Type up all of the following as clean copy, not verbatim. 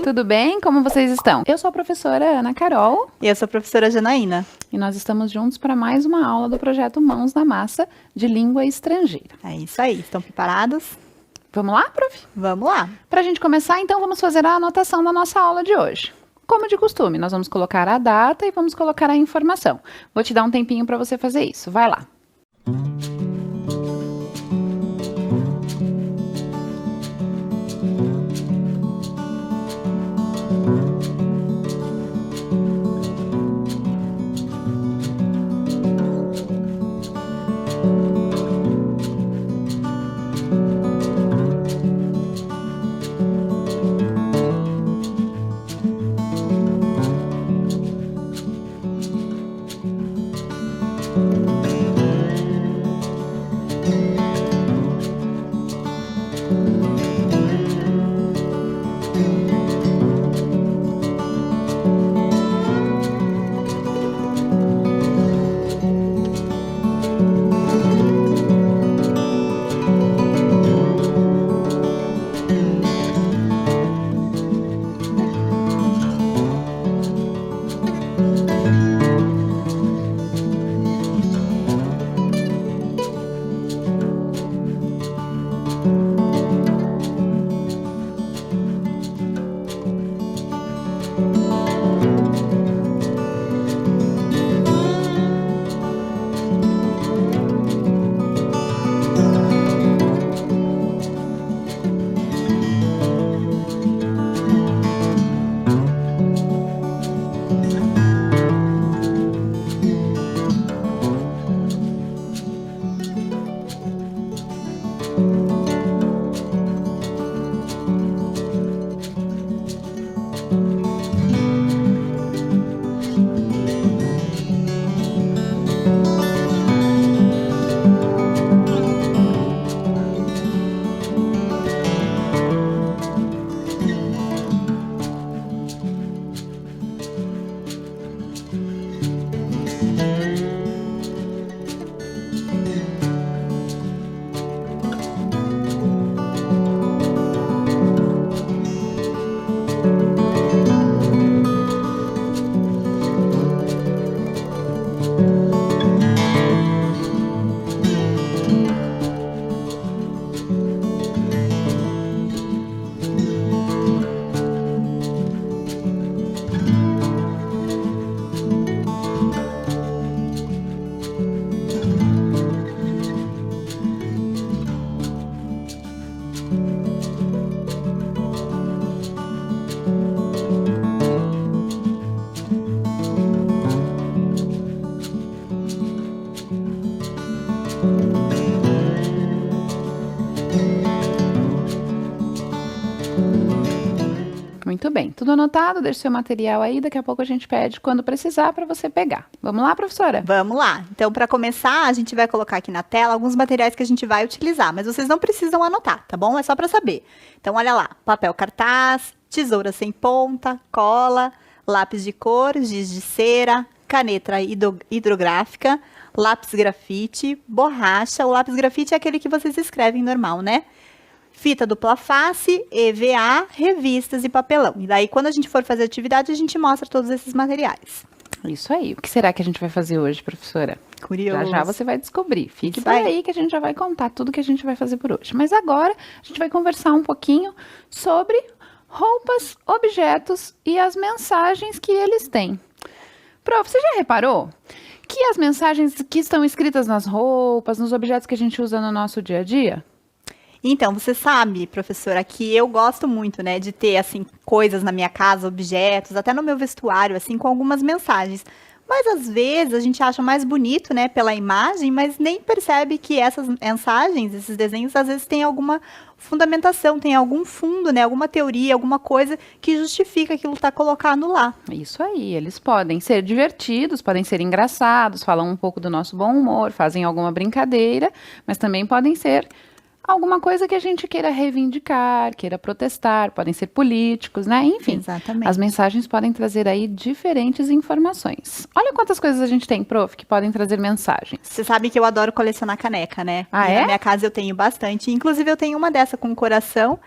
Tudo bem? Como vocês estão? Eu sou a professora Ana Carol. E eu sou a professora Janaína. E nós estamos juntos para mais uma aula do projeto Mãos na Massa de Língua Estrangeira. É isso aí, estão preparados? Vamos lá, prof? Vamos lá. Para a gente começar, então, vamos fazer a anotação da nossa aula de hoje. Como de costume, nós vamos colocar a data e vamos colocar a informação. Vou te dar um tempinho para você fazer isso. Vai lá. Muito bem, tudo anotado, deixe seu material aí, daqui a pouco a gente pede quando precisar para você pegar. Vamos lá, professora? Vamos lá. Então, para começar, a gente vai colocar aqui na tela alguns materiais que a gente vai utilizar, mas vocês não precisam anotar, tá bom? É só para saber. Então, olha lá, papel cartaz, tesoura sem ponta, cola, lápis de cor, giz de cera, caneta hidrográfica, lápis grafite, borracha. O lápis grafite é aquele que vocês escrevem normal, né? Fita dupla face, EVA, revistas e papelão. E daí, quando a gente for fazer atividade, a gente mostra todos esses materiais. Isso aí. O que será que a gente vai fazer hoje, professora? Curioso. Já já você vai descobrir. Fique Isso por aí que a gente já vai contar tudo que a gente vai fazer por hoje. Mas agora, a gente vai conversar um pouquinho sobre roupas, objetos e as mensagens que eles têm. Prof, você já reparou que as mensagens que estão escritas nas roupas, nos objetos que a gente usa no nosso dia a dia? Então, você sabe, professora, que eu gosto muito, né, de ter, assim, coisas na minha casa, objetos, até no meu vestuário, assim, com algumas mensagens. Mas, às vezes, a gente acha mais bonito, né, pela imagem, mas nem percebe que essas mensagens, esses desenhos, às vezes, têm alguma fundamentação, tem algum fundo, né, alguma teoria, alguma coisa que justifica aquilo que está colocado lá. Isso aí, eles podem ser divertidos, podem ser engraçados, falam um pouco do nosso bom humor, fazem alguma brincadeira, mas também podem ser alguma coisa que a gente queira reivindicar, queira protestar, podem ser políticos, né? Enfim, Exatamente. As mensagens podem trazer aí diferentes informações. Olha quantas coisas a gente tem, prof, que podem trazer mensagens. Você sabe que eu adoro colecionar caneca, né? Ah, e é? Na minha casa eu tenho bastante. Inclusive, eu tenho uma dessa com coração,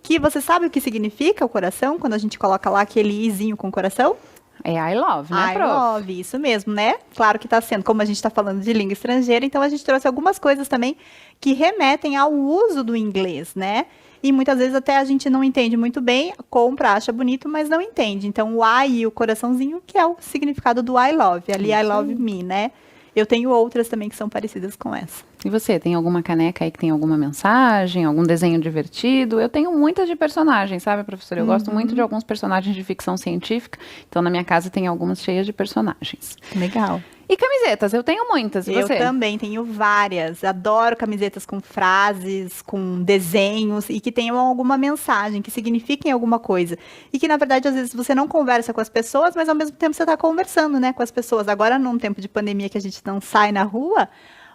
que você sabe o que significa o coração, quando a gente coloca lá aquele izinho com coração? É I love, né, I prof? love, isso mesmo, né? Claro que está sendo, como a gente está falando de língua estrangeira, então a gente trouxe algumas coisas também que remetem ao uso do inglês, né? E muitas vezes até a gente não entende muito bem, compra, acha bonito, mas não entende. Então o I e o coraçãozinho, que é o significado do I love, ali I love me, né? Eu tenho outras também que são parecidas com essa. E você, tem alguma caneca aí que tem alguma mensagem, algum desenho divertido? Eu tenho muitas de personagens, sabe, professora? Eu gosto muito de alguns personagens de ficção científica, então na minha casa tem algumas cheias de personagens. Legal. E camisetas, eu tenho muitas, e você? Eu também tenho várias. Adoro camisetas com frases, com desenhos e que tenham alguma mensagem, que signifiquem alguma coisa. E que, na verdade, às vezes você não conversa com as pessoas, mas ao mesmo tempo você está conversando, né, com as pessoas. Agora, num tempo de pandemia que a gente não sai na rua,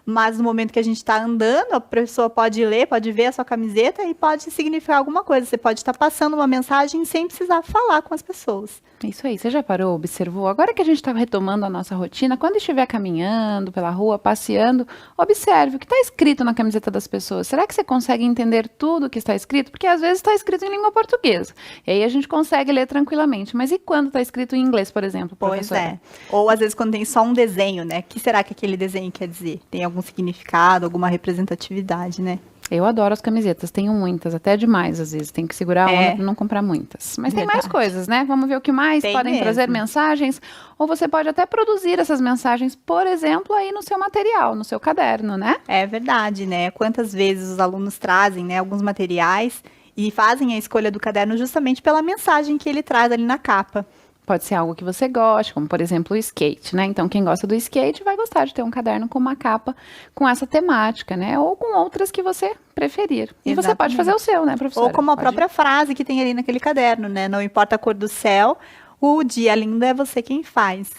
mas no momento que a gente está andando, a pessoa pode ler, pode ver a sua camiseta e pode significar alguma coisa. Você pode estar passando uma mensagem sem precisar falar com as pessoas. Isso aí, você já parou, observou? Agora que a gente está retomando a nossa rotina, quando estiver caminhando pela rua, passeando, observe o que está escrito na camiseta das pessoas. Será que você consegue entender tudo o que está escrito? Porque às vezes está escrito em língua portuguesa. E aí a gente consegue ler tranquilamente. Mas e quando está escrito em inglês, por exemplo, professora? Pois é. Ou às vezes quando tem só um desenho, né? O que será que aquele desenho quer dizer? Tem algum significado, alguma representatividade, né? Eu adoro as camisetas, tenho muitas, até demais às vezes. Tem que segurar a onda para não comprar muitas. Mas tem mais coisas, né? Vamos ver o que mais Tem podem mesmo. trazer mensagens. Ou você pode até produzir essas mensagens, por exemplo, aí no seu material, no seu caderno, né? É verdade, né? Quantas vezes os alunos trazem, né, alguns materiais e fazem a escolha do caderno justamente pela mensagem que ele traz ali na capa. Pode ser algo que você goste, como por exemplo o skate, né? Então quem gosta do skate vai gostar de ter um caderno com uma capa com essa temática, né? Ou com outras que você preferir. E você pode fazer o seu, né, professora? Ou como a própria frase que tem ali naquele caderno, né? Não importa a cor do céu, o dia lindo é você quem faz.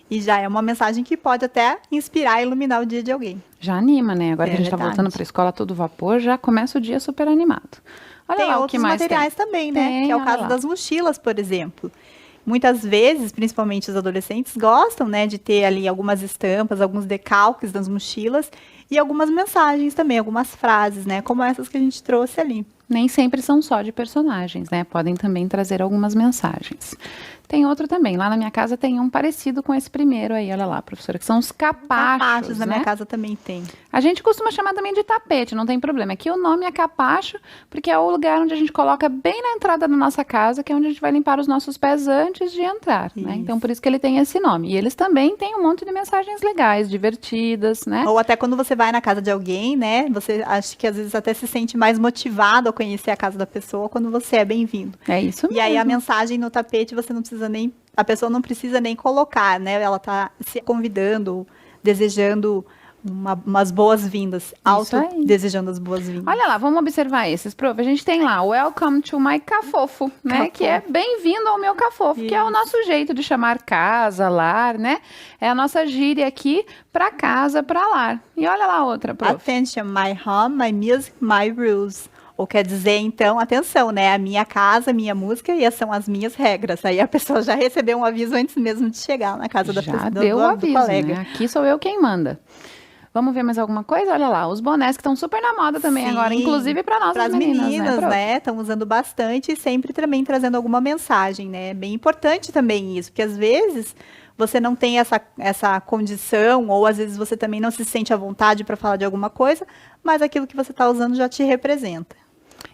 E já é uma mensagem que pode até inspirar e iluminar o dia de alguém. Já anima, né? Agora que a gente tá verdade. voltando para a escola a todo vapor, já começa o dia super animado. Olha Tem lá o que outros mais materiais tem. também, né? Tem, Que é o olha caso lá. das mochilas, por exemplo. Muitas vezes, principalmente os adolescentes, gostam, né, de ter ali algumas estampas, alguns decalques das mochilas e algumas mensagens também, algumas frases, né, como essas que a gente trouxe ali. Nem sempre são só de personagens, né? Podem também trazer algumas mensagens. Tem outro também. Lá na minha casa tem um parecido com esse primeiro aí, olha lá, professora, que são os capachos, Na né? minha casa também tem. A gente costuma chamar também de tapete, não tem problema. Aqui o nome é capacho, porque é o lugar onde a gente coloca bem na entrada da nossa casa, que é onde a gente vai limpar os nossos pés antes de entrar, né? Isso. Então, por isso que ele tem esse nome. E eles também têm um monte de mensagens legais, divertidas, né? Ou até quando você vai na casa de alguém, né, você acha que às vezes até se sente mais motivado a conhecer a casa da pessoa quando você é bem-vindo. É isso mesmo. E aí a mensagem no tapete você não precisa nem, a pessoa não precisa nem colocar, né? Ela tá se convidando, desejando umas boas-vindas, aí. desejando as boas-vindas. Olha lá, vamos observar esses, prof. A gente tem lá, Welcome to my cafofo, né? Cafofo. Que é bem-vindo ao meu cafofo, que é o nosso jeito de chamar casa, lar, né? É a nossa gíria aqui para casa, para lar. E olha lá a outra, prof. Attention, my home, my music, my rules. Ou quer dizer, então, atenção, né? A minha casa, a minha música e essas são as minhas regras. Aí a pessoa já recebeu um aviso antes mesmo de chegar na casa da Já pessoa, deu o do aviso, colega. né? Aqui sou eu quem manda. Vamos ver mais alguma coisa? Olha lá, os bonés que estão super na moda também Sim, agora, inclusive para nós Para as as meninas, prof? né? Estão usando bastante e sempre também trazendo alguma mensagem, né? É bem importante também isso, porque às vezes você não tem essa condição, ou às vezes você também não se sente à vontade para falar de alguma coisa, mas aquilo que você está usando já te representa.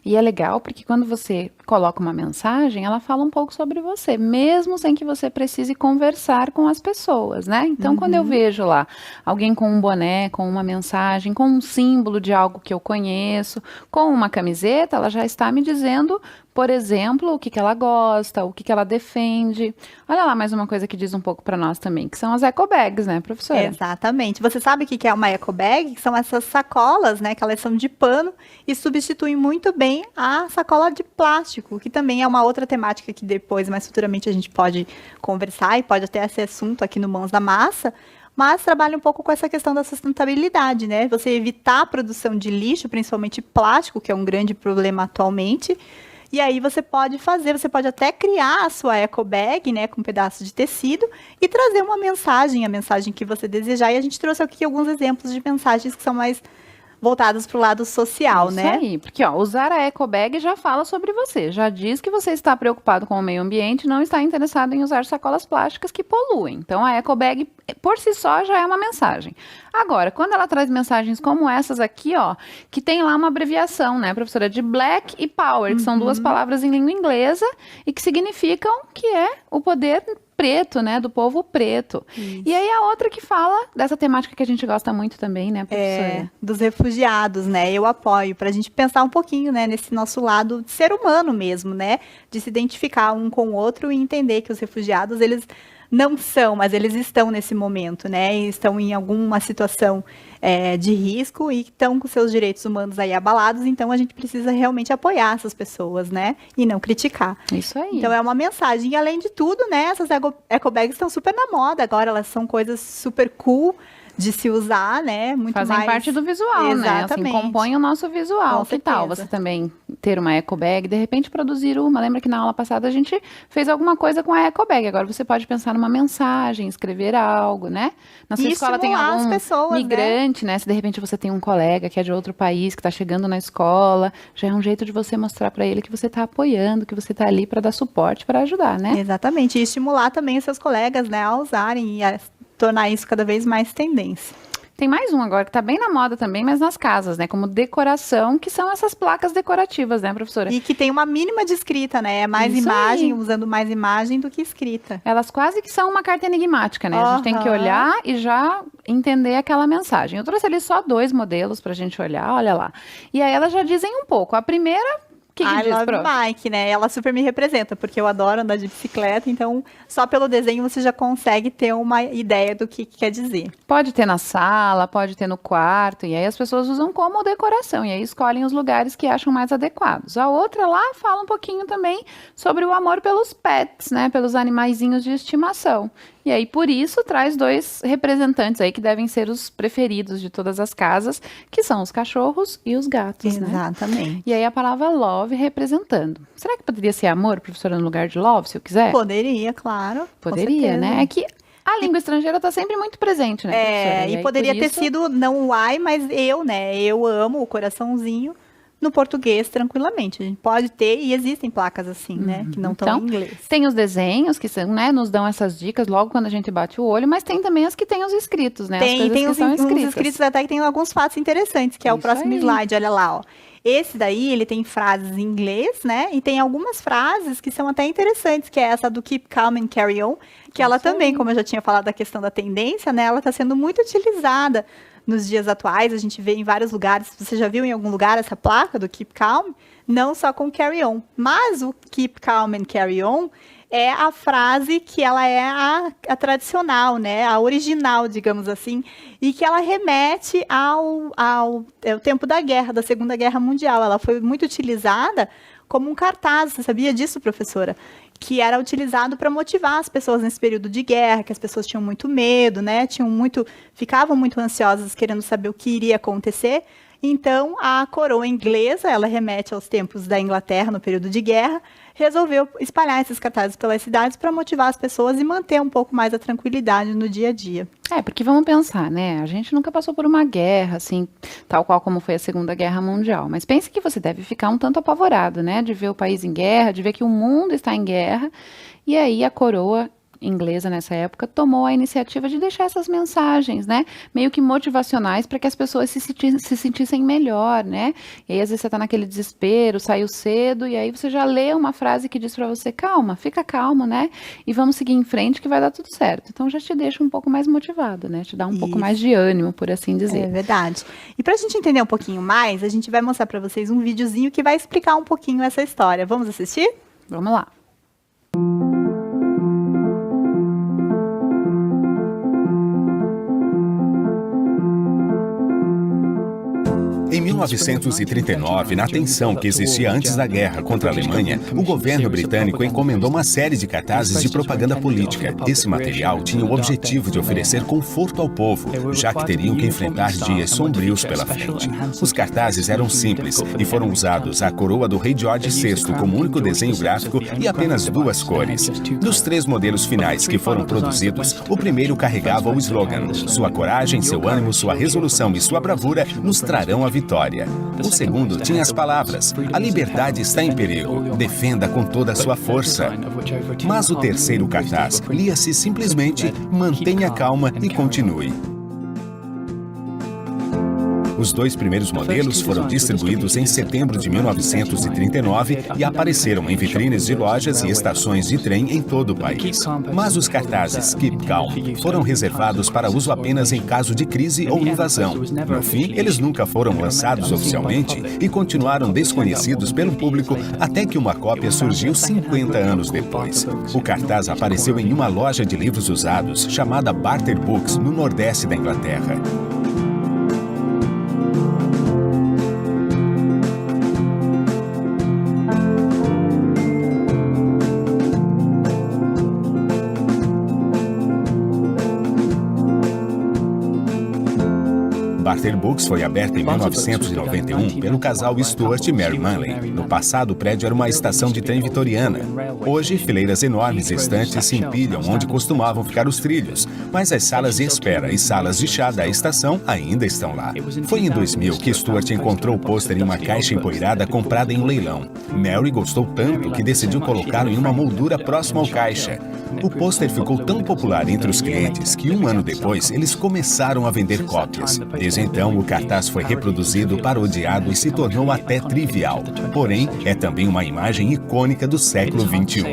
E é legal porque quando você coloca uma mensagem, ela fala um pouco sobre você, mesmo sem que você precise conversar com as pessoas, né? Então, quando eu vejo lá alguém com um boné, com uma mensagem, com um símbolo de algo que eu conheço, com uma camiseta, ela já está me dizendo, por exemplo, o que ela gosta, o que ela defende. Olha lá mais uma coisa que diz um pouco para nós também, que são as eco bags, né, professora? Exatamente. Você sabe o que é uma eco bag? Que são essas sacolas, né? Que elas são de pano e substituem muito bem a sacola de plástico, que também é uma outra temática que depois, mais futuramente, a gente pode conversar e pode até ser assunto aqui no Mãos da Massa, mas trabalha um pouco com essa questão da sustentabilidade, né? Você evitar a produção de lixo, principalmente plástico, que é um grande problema atualmente. E aí você pode até criar a sua eco bag, né, com um pedaço de tecido e trazer uma mensagem, a mensagem que você desejar. E a gente trouxe aqui alguns exemplos de mensagens que são mais voltadas para o lado social, Isso né? aí, porque ó, usar a eco bag já fala sobre você, já diz que você está preocupado com o meio ambiente, não está interessado em usar sacolas plásticas que poluem. Então a eco bag por si só já é uma mensagem. Agora, quando ela traz mensagens como essas aqui, ó, que tem lá uma abreviação, né, professora, de black e power, que são duas palavras em língua inglesa e que significam que é o poder preto, né, do povo preto. E aí a outra que fala dessa temática que a gente gosta muito também, né, professora? Dos refugiados, né? Eu apoio para a gente pensar um pouquinho, né, nesse nosso lado de ser humano mesmo, né? De se identificar um com o outro e entender que os refugiados, eles não são, mas eles estão nesse momento, né? E estão em alguma situação de risco e estão com seus direitos humanos aí abalados, então a gente precisa realmente apoiar essas pessoas, né? E não criticar. Isso aí. Então é uma mensagem. E além de tudo, né? Essas ecobags estão super na moda agora, elas são coisas super cool de se usar, né? Muito Fazem mais... parte do visual, né? Assim, Exatamente. compõem o nosso visual. Com Que tal certeza. você também ter uma eco bag, de repente produzir uma? Lembra que na aula passada a gente fez alguma coisa com a eco bag. Agora você pode pensar numa mensagem, escrever algo, né? Na sua E escola tem estimular as algum pessoas, né? migrante, né? Se de repente você tem um colega que é de outro país, que está chegando na escola, já é um jeito de você mostrar para ele que você está apoiando, que você está ali para dar suporte, para ajudar, né? Exatamente. E estimular também os seus colegas, né, a usarem e a tornar isso cada vez mais tendência. Tem mais um agora que está bem na moda também, mas nas casas, né? Como decoração, que são essas placas decorativas, né, professora? E que tem uma mínima de escrita, né? É mais Isso imagem, aí. usando mais imagem do que escrita. Elas quase que são uma carta enigmática, né? A gente tem que Aham. olhar e já entender aquela mensagem. Eu trouxe ali só 2 modelos para a gente olhar, olha lá. E aí elas já dizem um pouco. A primeira, o que I diz, love prof? Mike, né? Ela super me representa, porque eu adoro andar de bicicleta, então só pelo desenho você já consegue ter uma ideia do que quer dizer. Pode ter na sala, pode ter no quarto, e aí as pessoas usam como decoração, e aí escolhem os lugares que acham mais adequados. A outra lá fala um pouquinho também sobre o amor pelos pets, né, pelos animaizinhos de estimação. E aí, por isso, traz 2 representantes aí que devem ser os preferidos de todas as casas, que são os cachorros e os gatos, né? Exatamente. E aí a palavra love representando. Será que poderia ser amor, professora, no lugar de love, se eu quiser? Poderia, claro. com Poderia, certeza. né? É que a língua estrangeira está sempre muito presente, né, professora? E aí, poderia por ter isso, sido não o ai, mas eu, né? Eu amo o coraçãozinho no português tranquilamente. A gente pode ter, e existem placas assim, né? Que não estão Então, em inglês. tem os desenhos que são, né, nos dão essas dicas logo quando a gente bate o olho, mas tem também as que tem os escritos, né? As Tem, coisas tem que uns, são uns escritas. escritos até que tem alguns fatos interessantes, que é o Isso próximo aí. slide, olha lá, ó. Esse daí, ele tem frases em inglês, né? E tem algumas frases que são até interessantes, que é essa do keep calm and carry on, que ela Isso também, aí. como eu já tinha falado da questão da tendência, né? Ela está sendo muito utilizada nos dias atuais, a gente vê em vários lugares. Você já viu em algum lugar essa placa do keep calm? Não só com carry on, mas o keep calm and carry on é a frase que ela é a tradicional, né? A original, digamos assim, e que ela remete ao tempo da guerra, da Segunda Guerra Mundial. Ela foi muito utilizada como um cartaz. Você sabia disso, professora? Que era utilizado para motivar as pessoas nesse período de guerra, que as pessoas tinham muito medo, né? Ficavam muito ansiosas, querendo saber o que iria acontecer. Então, a coroa inglesa, ela remete aos tempos da Inglaterra no período de guerra, resolveu espalhar esses cartazes pelas cidades para motivar as pessoas e manter um pouco mais a tranquilidade no dia a dia. É, porque vamos pensar, né? A gente nunca passou por uma guerra, assim, tal qual como foi a Segunda Guerra Mundial. Mas pense que você deve ficar um tanto apavorado, né? De ver o país em guerra, de ver que o mundo está em guerra. E aí a coroa inglesa nessa época tomou a iniciativa de deixar essas mensagens, né, meio que motivacionais para que as pessoas se sentissem melhor, né? E aí às vezes você está naquele desespero, saiu cedo e aí você já lê uma frase que diz para você, calma, fica calmo, né? E vamos seguir em frente que vai dar tudo certo. Então já te deixa um pouco mais motivado, né? Te dá um pouco mais de ânimo, por assim É dizer. verdade. E para a gente entender um pouquinho mais, a gente vai mostrar para vocês um videozinho que vai explicar um pouquinho essa história. Vamos assistir? Vamos lá. Em 1939, na tensão que existia antes da guerra contra a Alemanha, o governo britânico encomendou uma série de cartazes de propaganda política. Esse material tinha o objetivo de oferecer conforto ao povo, já que teriam que enfrentar dias sombrios pela frente. Os cartazes eram simples e foram usados a coroa do rei George VI como único desenho gráfico e apenas 2 cores. Dos 3 modelos finais que foram produzidos, o primeiro carregava o slogan: "Sua coragem, seu ânimo, sua resolução e sua bravura nos trarão a vitória". O segundo tinha as palavras: "A liberdade está em perigo, defenda com toda a sua força". Mas o terceiro cartaz lia-se simplesmente: "Mantenha calma e continue". Os 2 primeiros modelos foram distribuídos em setembro de 1939 e apareceram em vitrines de lojas e estações de trem em todo o país. Mas os cartazes Keep Calm foram reservados para uso apenas em caso de crise ou invasão. No fim, eles nunca foram lançados oficialmente e continuaram desconhecidos pelo público até que uma cópia surgiu 50 anos depois. O cartaz apareceu em uma loja de livros usados chamada Barter Books, no nordeste da Inglaterra. Barter Books foi aberta em 1991 pelo casal Stuart e Mary Manley. No passado, o prédio era uma estação de trem vitoriana. Hoje, fileiras enormes e estantes se empilham onde costumavam ficar os trilhos, mas as salas de espera e salas de chá da estação ainda estão lá. Foi em 2000 que Stuart encontrou o pôster em uma caixa empoeirada comprada em um leilão. Mary gostou tanto que decidiu colocá-lo em uma moldura próxima ao caixa. O pôster ficou tão popular entre os clientes que 1 ano depois eles começaram a vender cópias. Desde então, o cartaz foi reproduzido, parodiado e se tornou até trivial. Porém, é também uma imagem icônica do século XXI.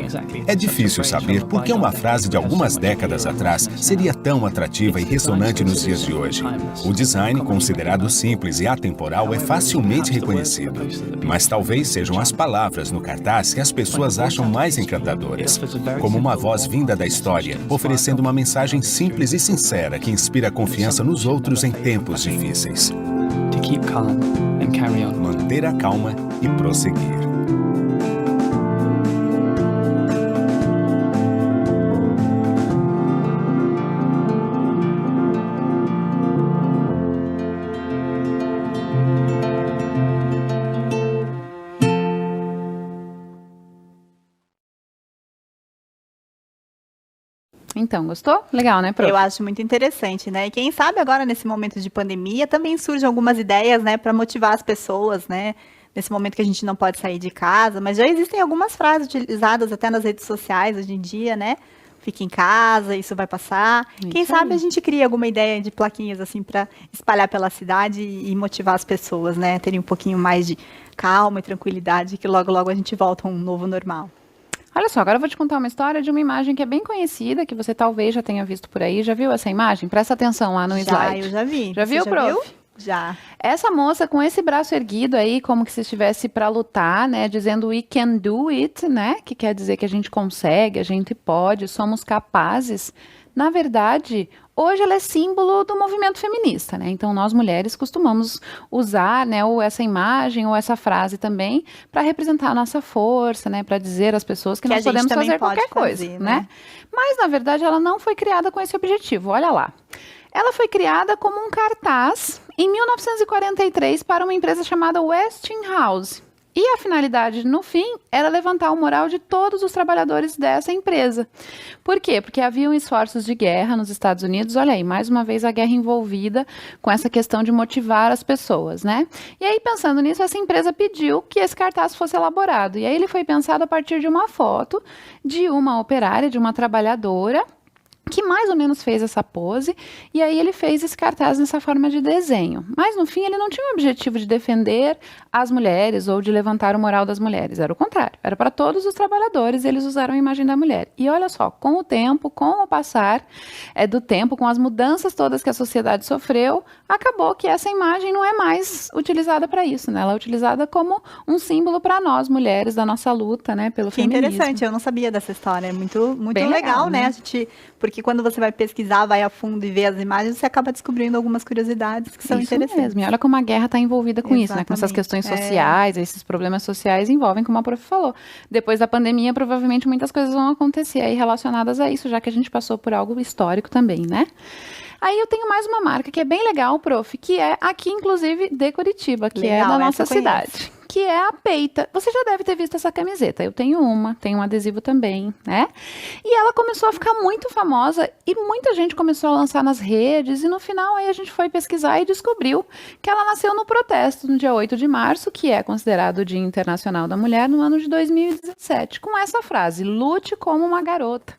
É difícil saber por que uma frase de algumas décadas atrás seria tão atrativa e ressonante nos dias de hoje. O design, considerado simples e atemporal, é facilmente reconhecido. Mas talvez sejam as palavras no cartaz que as pessoas acham mais encantadoras. Como uma voz vinda da história, oferecendo uma mensagem simples e sincera que inspira confiança nos outros em tempos difíceis. Manter a calma e prosseguir. Então, gostou? Legal, né, Prof? Eu acho muito interessante, né? E quem sabe agora, nesse momento de pandemia, também surgem algumas ideias, né, para motivar as pessoas, né? Nesse momento que a gente não pode sair de casa, mas já existem algumas frases utilizadas até nas redes sociais hoje em dia, né? Fique em casa, isso vai passar. Quem sabe a gente cria alguma ideia de plaquinhas assim para espalhar pela cidade e motivar as pessoas, né? Terem um pouquinho mais de calma e tranquilidade, que logo logo a gente volta a um novo normal. Olha só, agora eu vou te contar uma história de uma imagem que é bem conhecida, que você talvez já tenha visto por aí. Já viu essa imagem? Presta atenção lá no slide. Eu já vi. Já viu, Prof? Já. Essa moça com esse braço erguido aí, como que se estivesse para lutar, né? Dizendo we can do it, né? Que quer dizer que a gente consegue, a gente pode, somos capazes. Na verdade, hoje ela é símbolo do movimento feminista, né? Então, nós mulheres costumamos usar, né, ou essa imagem ou essa frase também para representar a nossa força, né? Para dizer às pessoas que nós podemos fazer qualquer coisa, né? Mas, na verdade, ela não foi criada com esse objetivo. Olha lá. Ela foi criada como um cartaz em 1943 para uma empresa chamada Westinghouse. E a finalidade, no fim, era levantar o moral de todos os trabalhadores dessa empresa. Por quê? Porque haviam esforços de guerra nos Estados Unidos. Olha aí, mais uma vez a guerra envolvida com essa questão de motivar as pessoas, né? E aí, pensando nisso, essa empresa pediu que esse cartaz fosse elaborado. E aí ele foi pensado a partir de uma foto de uma operária, de uma trabalhadora, que mais ou menos fez essa pose, e aí ele fez esse cartaz nessa forma de desenho. Mas, no fim, ele não tinha o objetivo de defender as mulheres ou de levantar o moral das mulheres. Era o contrário. Era para todos os trabalhadores, eles usaram a imagem da mulher. E olha só, com o tempo, com o passar do tempo, com as mudanças todas que a sociedade sofreu, acabou que essa imagem não é mais utilizada para isso, né? Ela é utilizada como um símbolo para nós, mulheres, da nossa luta, né, pelo feminismo. Interessante, eu não sabia dessa história. É muito Bem legal, né? A gente, porque porque quando você vai pesquisar, vai a fundo e ver as imagens, você acaba descobrindo algumas curiosidades que são Isso interessantes. mesmo. E olha como a guerra está envolvida com isso, né? Com essas Exatamente. questões sociais, esses problemas sociais envolvem, como a prof falou. Depois da pandemia, provavelmente muitas coisas vão acontecer aí relacionadas a isso, já que a gente passou por algo histórico também, né? Aí eu tenho mais uma marca que é bem legal, prof, que é aqui, inclusive, de Curitiba, que é Legal, da essa nossa eu conheço. cidade, que é a Peita. Você já deve ter visto essa camiseta. Eu tenho uma, tenho um adesivo também, né? E ela começou a ficar muito famosa e muita gente começou a lançar nas redes e no final aí a gente foi pesquisar e descobriu que ela nasceu no protesto no dia 8 de março, que é considerado o Dia Internacional da Mulher, no ano de 2017, com essa frase: lute como uma garota.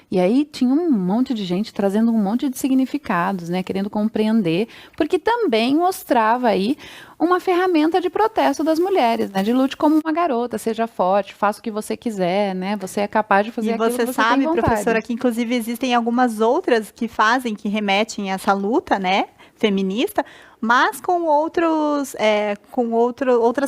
E aí tinha um monte de gente trazendo um monte de significados, né, querendo compreender, porque também mostrava aí uma ferramenta de protesto das mulheres, né, de lute como uma garota, seja forte, faça o que você quiser, né, você é capaz de fazer E aquilo você que você sabe, tem vontade. professora, que inclusive existem algumas outras que fazem, que remetem a essa luta, né, feminista, mas com outras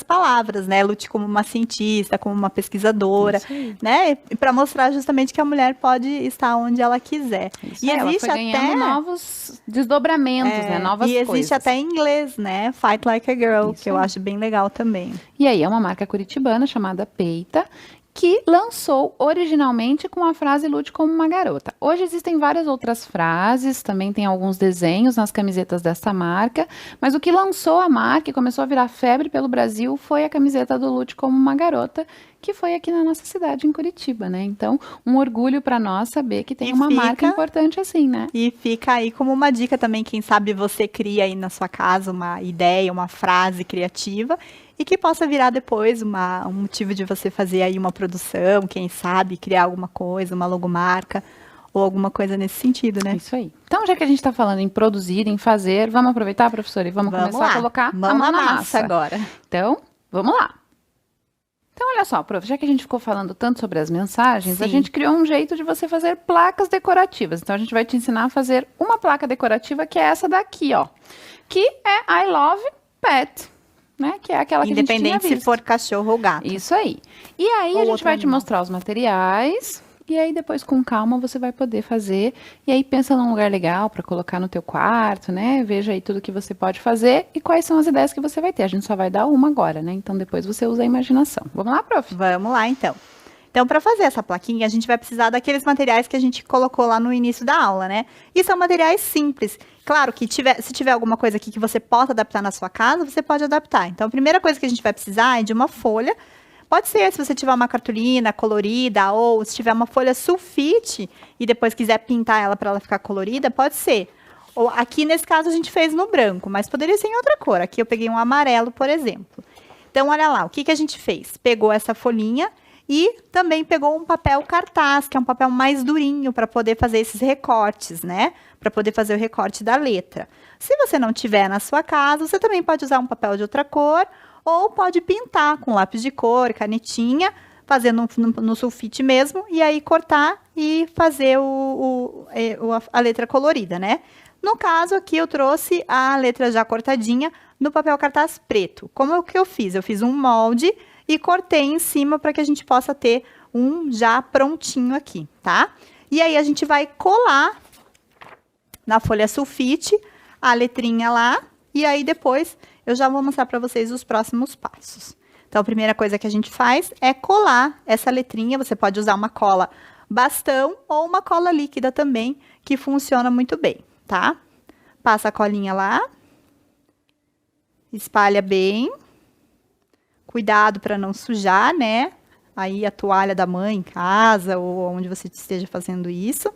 palavras, né? Lute como uma cientista, como uma pesquisadora, Isso aí. né? Para mostrar justamente que a mulher pode estar onde ela quiser. Isso E aí, ela existe foi ganhando até novos desdobramentos, né, novas e existe coisas. até em inglês, né? Fight Like a Girl, Isso que eu aí. acho bem legal também. E aí é uma marca curitibana chamada Peita, que lançou originalmente com a frase lute como uma garota. Hoje existem várias outras frases, também tem alguns desenhos nas camisetas dessa marca, mas o que lançou a marca e começou a virar febre pelo Brasil foi a camiseta do lute como uma garota, que foi aqui na nossa cidade, em Curitiba, né? Então, um orgulho para nós saber que tem E uma marca fica- importante assim, né? E fica aí como uma dica também, quem sabe você cria aí na sua casa uma ideia, uma frase criativa e que possa virar depois um motivo de você fazer aí uma produção, quem sabe criar alguma coisa, uma logomarca ou alguma coisa nesse sentido, né? Isso aí. Então, já que a gente está falando em produzir, em fazer, vamos aproveitar, professora, e vamos começar lá. a colocar Mão a mão na na massa agora. Então, vamos lá. Então, olha só, prof, já que a gente ficou falando tanto sobre as mensagens, a Sim. gente criou um jeito de você fazer placas decorativas. Então, a gente vai te ensinar a fazer uma placa decorativa que é essa daqui, ó. Que é I Love Pet, né? Que é aquela que a gente tinha Independente se visto. for cachorro ou gato. Isso aí. E aí Ou a gente outro vai te animal. mostrar os materiais e aí depois com calma você vai poder fazer. E aí pensa num lugar legal para colocar no teu quarto, né? Veja aí tudo que você pode fazer e quais são as ideias que você vai ter. A gente só vai dar uma agora, né? Então depois você usa a imaginação. Vamos lá, prof? Vamos lá, então. Então, para fazer essa plaquinha, a gente vai precisar daqueles materiais que a gente colocou lá no início da aula, né? E são materiais simples. Claro que se tiver alguma coisa aqui que você possa adaptar na sua casa, você pode adaptar. Então, a primeira coisa que a gente vai precisar é de uma folha. Pode ser, se você tiver uma cartolina colorida ou se tiver uma folha sulfite e depois quiser pintar ela para ela ficar colorida, pode ser. Ou aqui, nesse caso, a gente fez no branco, mas poderia ser em outra cor. Aqui eu peguei um amarelo, por exemplo. Então, olha lá, o que a gente fez? Pegou essa folhinha e também pegou um papel cartaz, que é um papel mais durinho para poder fazer esses recortes, né? Para poder fazer o recorte da letra. Se você não tiver na sua casa, você também pode usar um papel de outra cor ou pode pintar com lápis de cor, canetinha, fazer no sulfite mesmo e aí cortar e fazer a letra colorida, né? No caso aqui eu trouxe a letra já cortadinha no papel cartaz preto. Como é o que eu fiz? Eu fiz um molde e cortei em cima para que a gente possa ter um já prontinho aqui, tá? E aí a gente vai colar na folha sulfite a letrinha lá e aí depois eu já vou mostrar para vocês os próximos passos. Então, a primeira coisa que a gente faz é colar essa letrinha. Você pode usar uma cola bastão ou uma cola líquida também, que funciona muito bem, tá? Passa a colinha lá. Espalha bem. Cuidado para não sujar, né? Aí a toalha da mãe em casa ou onde você esteja fazendo isso.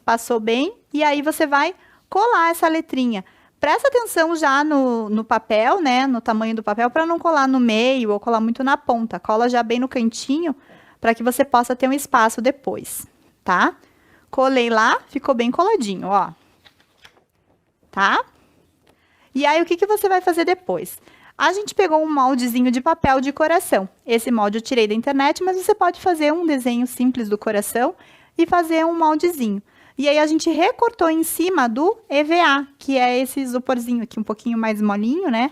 Passou bem. E aí você vai colar essa letrinha. Presta atenção já no papel, né? No tamanho do papel, para não colar no meio ou colar muito na ponta. Cola já bem no cantinho, para que você possa ter um espaço depois, tá? Colei lá, ficou bem coladinho, ó. Tá? E aí, o que você vai fazer depois? A gente pegou um moldezinho de papel de coração. Esse molde eu tirei da internet, mas você pode fazer um desenho simples do coração e fazer um moldezinho. E aí, a gente recortou em cima do EVA, que é esse isoporzinho aqui, um pouquinho mais molinho, né?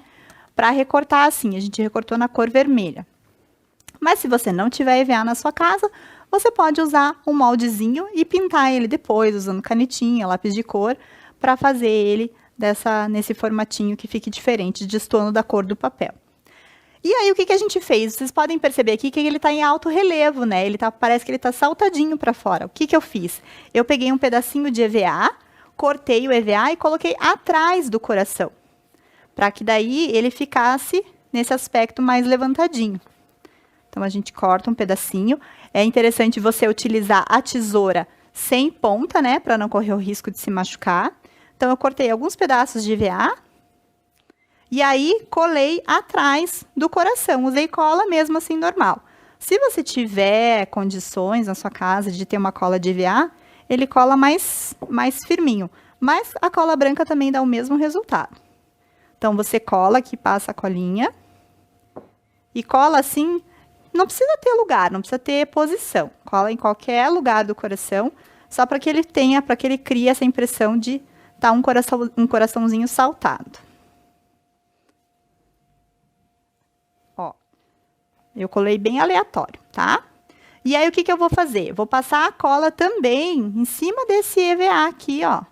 Para recortar assim, a gente recortou na cor vermelha. Mas se você não tiver EVA na sua casa, você pode usar um moldezinho e pintar ele depois, usando canetinha, lápis de cor, para fazer ele nesse formatinho que fique diferente, destoando da cor do papel. E aí, o que a gente fez? Vocês podem perceber aqui que ele está em alto relevo, né? Parece que ele está saltadinho para fora. O que eu fiz? Eu peguei um pedacinho de EVA, cortei o EVA e coloquei atrás do coração, para que daí ele ficasse nesse aspecto mais levantadinho. Então, a gente corta um pedacinho. É interessante você utilizar a tesoura sem ponta, né? Para não correr o risco de se machucar. Então, eu cortei alguns pedaços de EVA. E aí, colei atrás do coração. Usei cola mesmo assim, normal. Se você tiver condições na sua casa de ter uma cola de EVA, ele cola mais firminho. Mas a cola branca também dá o mesmo resultado. Então, você cola aqui, passa a colinha. E cola assim, não precisa ter lugar, não precisa ter posição. Cola em qualquer lugar do coração, só para que ele crie essa impressão de estar um coraçãozinho saltado. Ó, eu colei bem aleatório, tá? E aí, o que eu vou fazer? Vou passar a cola também em cima desse EVA aqui, ó.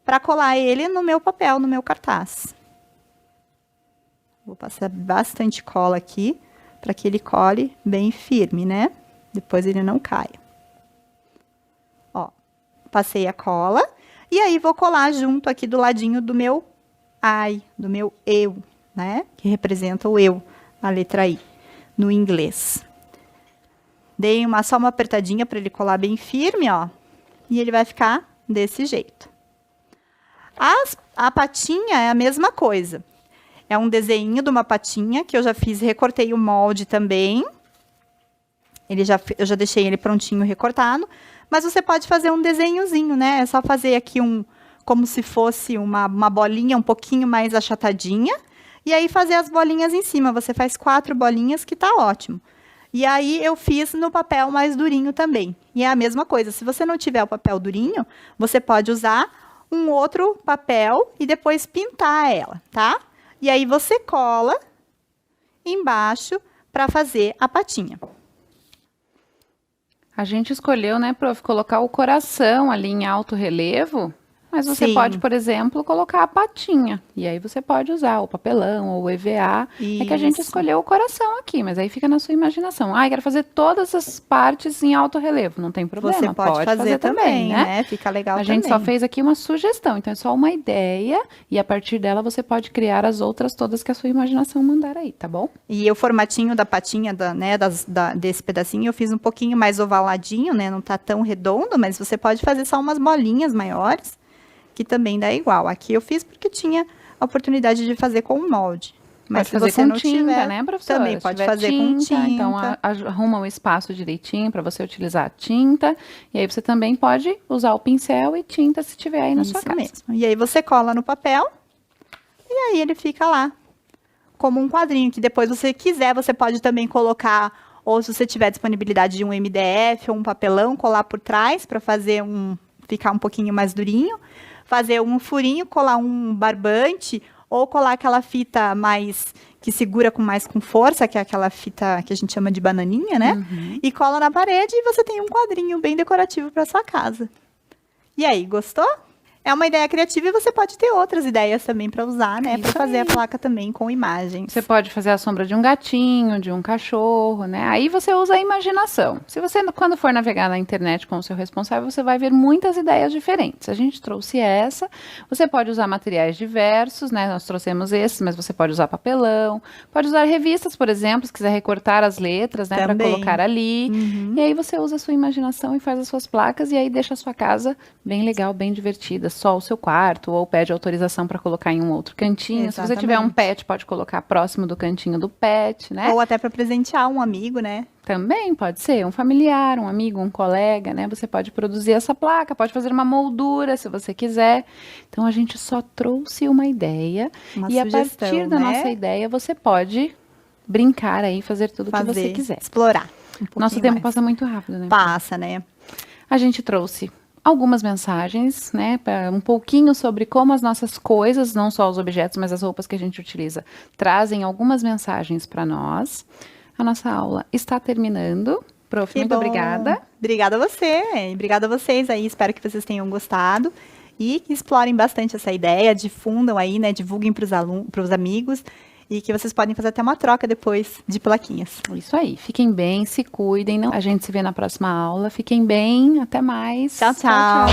Para colar ele no meu papel, no meu cartaz. Vou passar bastante cola aqui, para que ele cole bem firme, né? Depois ele não caia. Ó, passei a cola. E aí, vou colar junto aqui do ladinho do meu I, do meu eu, né? Que representa o eu, a letra I, no inglês. Dei só uma apertadinha para ele colar bem firme, ó. E ele vai ficar desse jeito. A patinha é a mesma coisa. É um desenho de uma patinha que eu já fiz, recortei o molde também. Eu já deixei ele prontinho, recortado. Mas você pode fazer um desenhozinho, né? É só fazer aqui como se fosse uma bolinha um pouquinho mais achatadinha. E aí, fazer as bolinhas em cima. Você faz 4 bolinhas, que tá ótimo. E aí, eu fiz no papel mais durinho também. E é a mesma coisa. Se você não tiver o papel durinho, você pode usar um outro papel e depois pintar ela, tá? E aí, você cola embaixo para fazer a patinha. A gente escolheu, né, prof, colocar o coração ali em alto relevo, mas você Sim. pode, por exemplo, colocar a patinha. E aí você pode usar o papelão ou o EVA. É que a gente Isso. escolheu o coração aqui, mas aí fica na sua imaginação. Ah, eu quero fazer todas as partes em alto relevo. Não tem problema, Você pode fazer também, né? Fica legal a também. gente só fez aqui uma sugestão, então é só uma ideia. E a partir dela você pode criar as outras todas que a sua imaginação mandar aí, tá bom? E o formatinho da patinha, desse pedacinho, eu fiz um pouquinho mais ovaladinho, né? Não tá tão redondo, mas você pode fazer só umas bolinhas maiores, que também dá igual. Aqui eu fiz porque tinha a oportunidade de fazer com o molde. Mas pode se fazer você com não tinta, tiver, né, professora? também Se pode tiver fazer com tinta. Então, arruma o espaço direitinho para você utilizar a tinta. E aí você também pode usar o pincel e tinta se tiver aí na sua casa. mesmo. E aí você cola no papel e aí ele fica lá como um quadrinho, que depois você quiser, você pode também colocar, ou se você tiver disponibilidade de um MDF ou um papelão, colar por trás para fazer ficar um pouquinho mais durinho, fazer um furinho, colar um barbante ou colar aquela fita mais que segura com força, que é aquela fita que a gente chama de bananinha, né? E cola na parede e você tem um quadrinho bem decorativo para sua casa. E aí, gostou? É uma ideia criativa e você pode ter outras ideias também para usar, né? Para fazer a placa também com imagens. Você pode fazer a sombra de um gatinho, de um cachorro, né? Aí você usa a imaginação. Se você, quando for navegar na internet com o seu responsável, você vai ver muitas ideias diferentes. A gente trouxe essa. Você pode usar materiais diversos, né? Nós trouxemos esses, mas você pode usar papelão. Pode usar revistas, por exemplo, se quiser recortar as letras, né? Para colocar ali. E aí você usa a sua imaginação e faz as suas placas e aí deixa a sua casa bem legal, bem divertida. Só o seu quarto, ou pede autorização para colocar em um outro cantinho. Exatamente. Se você tiver um pet, pode colocar próximo do cantinho do pet, né? Ou até para presentear um amigo, né? Também pode ser um familiar, um amigo, um colega, né? Você pode produzir essa placa, pode fazer uma moldura se você quiser. Então, a gente só trouxe uma ideia. Uma e sugestão, a partir da né? nossa ideia, você pode brincar aí, fazer tudo o que você quiser. Explorar. Nosso tempo passa muito rápido, né? Passa, né? A gente trouxe algumas mensagens, né, um pouquinho sobre como as nossas coisas, não só os objetos, mas as roupas que a gente utiliza, trazem algumas mensagens para nós. A nossa aula está terminando, Prof, Que muito bom. obrigada. Obrigada a você. Obrigada a vocês aí. Espero que vocês tenham gostado e que explorem bastante essa ideia, difundam aí, né? Divulguem para os alunos, para os amigos e que vocês podem fazer até uma troca depois de plaquinhas. Isso aí. Fiquem bem, se cuidem. A gente se vê na próxima aula. Fiquem bem. Até mais. Tchau, tchau.